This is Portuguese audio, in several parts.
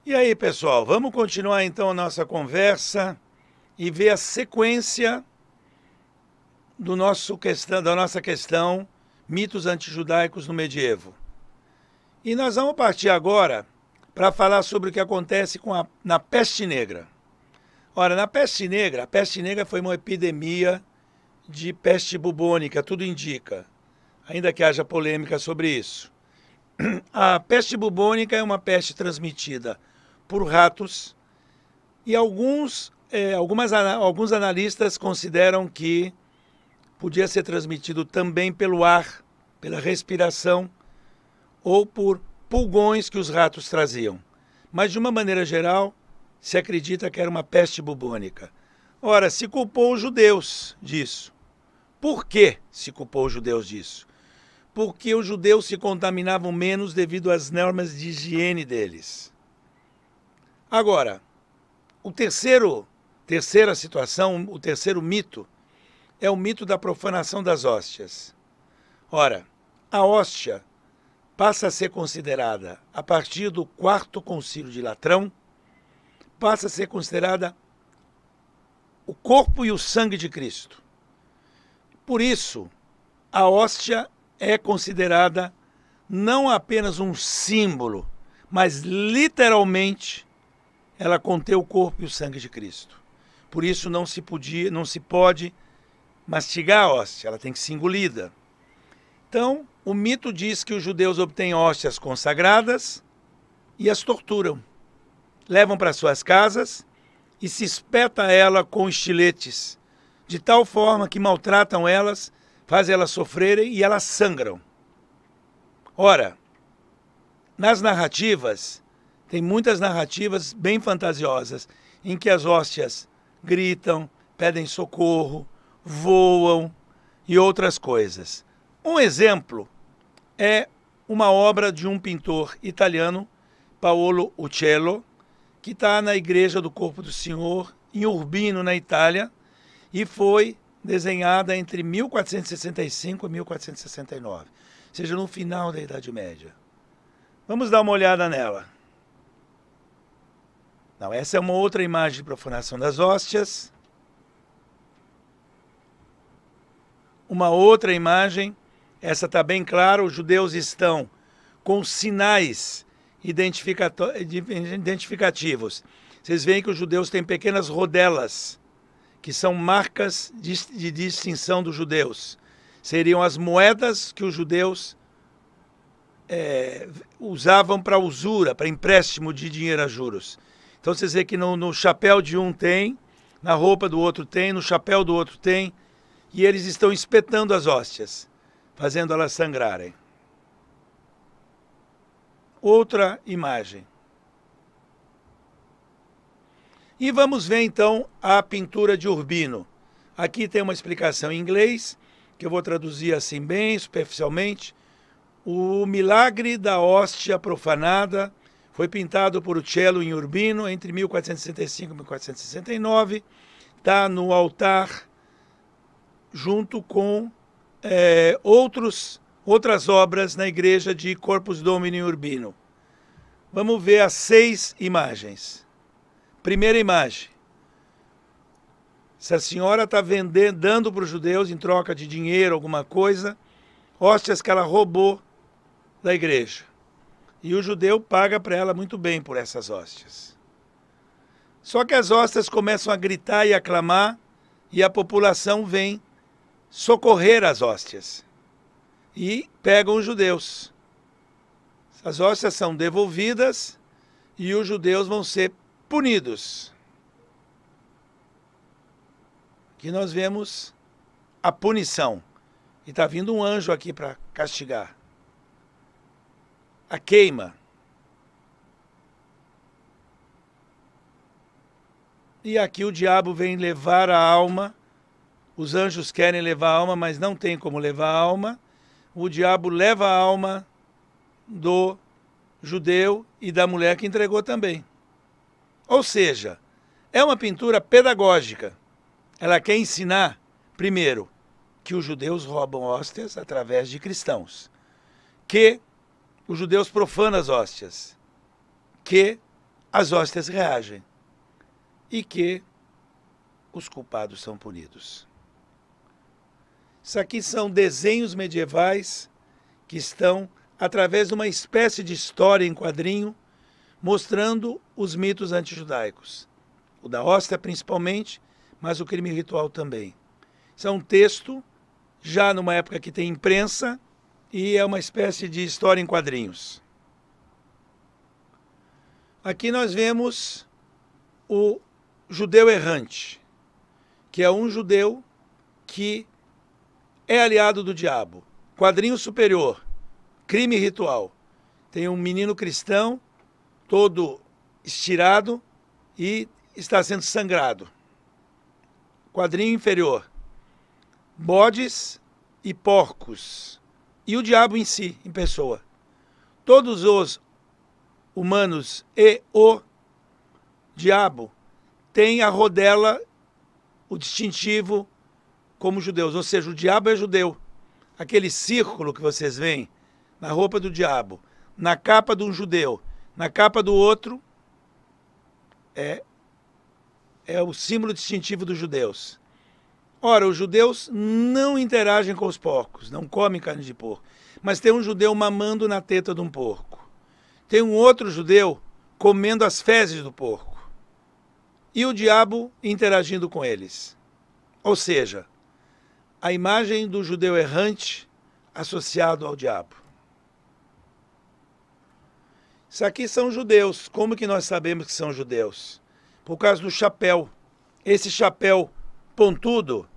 E aí, pessoal, vamos continuar então a nossa conversa e ver a sequência da nossa questão mitos antijudaicos no medievo. E nós vamos partir agora para falar sobre o que acontece na peste negra. Ora, na peste negra, a peste negra foi uma epidemia de peste bubônica, tudo indica, ainda que haja polêmica sobre isso. A peste bubônica é uma peste transmitida por ratos e alguns analistas consideram que podia ser transmitido também pelo ar, pela respiração ou por pulgões que os ratos traziam. Mas de uma maneira geral, se acredita que era uma peste bubônica. Ora, se culpou os judeus disso. Por que se culpou os judeus disso? Porque os judeus se contaminavam menos devido às normas de higiene deles. Agora, o terceira situação, o terceiro mito, é o mito da profanação das hóstias. Ora, a hóstia passa a ser considerada, a partir do quarto concílio de Latrão, passa a ser considerada o corpo e o sangue de Cristo. Por isso, a hóstia é considerada não apenas um símbolo, mas literalmente ela contém o corpo e o sangue de Cristo. Por isso não se pode mastigar a hóstia, ela tem que ser engolida. Então, o mito diz que os judeus obtêm hóstias consagradas e as torturam. Levam para suas casas e se espeta ela com estiletes, de tal forma que maltratam elas, fazem elas sofrerem e elas sangram. Ora, nas narrativas, tem muitas narrativas bem fantasiosas, em que as hóstias gritam, pedem socorro, voam e outras coisas. Um exemplo é uma obra de um pintor italiano, Paolo Uccello, que está na Igreja do Corpo do Senhor, em Urbino, na Itália, e foi desenhada entre 1465 e 1469, ou seja, no final da Idade Média. Vamos dar uma olhada nela. Não, essa é uma outra imagem de profanação das hóstias. Uma outra imagem, essa está bem clara, os judeus estão com sinais identificativos. Vocês veem que os judeus têm pequenas rodelas, que são marcas de distinção dos judeus. Seriam as moedas que os judeus usavam para usura, para empréstimo de dinheiro a juros. Então vocês veem que no chapéu de um tem, na roupa do outro tem, no chapéu do outro tem, e eles estão espetando as hóstias, fazendo elas sangrarem. Outra imagem. E vamos ver então a pintura de Urbino. Aqui tem uma explicação em inglês, que eu vou traduzir assim bem superficialmente. O milagre da hóstia profanada foi pintado por Uccello em Urbino entre 1465 e 1469. Está no altar junto com outras obras na igreja de Corpus Domini em Urbino. Vamos ver as 6 imagens. Primeira imagem. Se a senhora está dando para os judeus em troca de dinheiro, alguma coisa, hóstias que ela roubou da igreja. E o judeu paga para ela muito bem por essas hóstias. Só que as hóstias começam a gritar e a clamar, e a população vem socorrer as hóstias. E pegam os judeus. As hóstias são devolvidas e os judeus vão ser punidos. Aqui nós vemos a punição. E está vindo um anjo aqui para castigar. A queima. E aqui o diabo vem levar a alma. Os anjos querem levar a alma, mas não tem como levar a alma. O diabo leva a alma do judeu e da mulher que entregou também. Ou seja, é uma pintura pedagógica. Ela quer ensinar, primeiro, que os judeus roubam hóstias através de cristãos, que os judeus profanam as hóstias, que as hóstias reagem e que os culpados são punidos. Isso aqui são desenhos medievais que estão, através de uma espécie de história em quadrinho, mostrando os mitos antijudaicos. O da hóstia principalmente, mas o crime ritual também. Isso é um texto, já numa época que tem imprensa, e é uma espécie de história em quadrinhos. Aqui nós vemos o judeu errante, que é um judeu que é aliado do diabo. Quadrinho superior, crime ritual. Tem um menino cristão, todo estirado e está sendo sangrado. Quadrinho inferior, bodes e porcos. E o diabo em si, em pessoa. Todos os humanos e o diabo têm a rodela, o distintivo como judeus. Ou seja, o diabo é judeu. Aquele círculo que vocês veem na roupa do diabo, na capa de um judeu, na capa do outro, é o símbolo distintivo dos judeus. Ora, os judeus não interagem com os porcos, não comem carne de porco. Mas tem um judeu mamando na teta de um porco. Tem um outro judeu comendo as fezes do porco. E o diabo interagindo com eles. Ou seja, a imagem do judeu errante associado ao diabo. Isso aqui são judeus. Como que nós sabemos que são judeus? Por causa do chapéu. Esse chapéu pontudo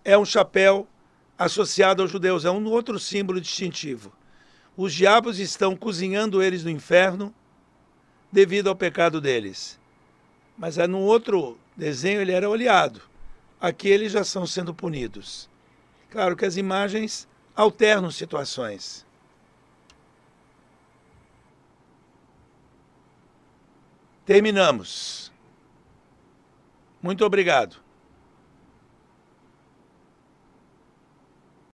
é um chapéu associado aos judeus. É um outro símbolo distintivo. Os diabos estão cozinhando eles no inferno devido ao pecado deles. Mas no outro desenho ele era oleado. Aqui eles já estão sendo punidos. Claro que as imagens alternam situações. Terminamos. Muito obrigado.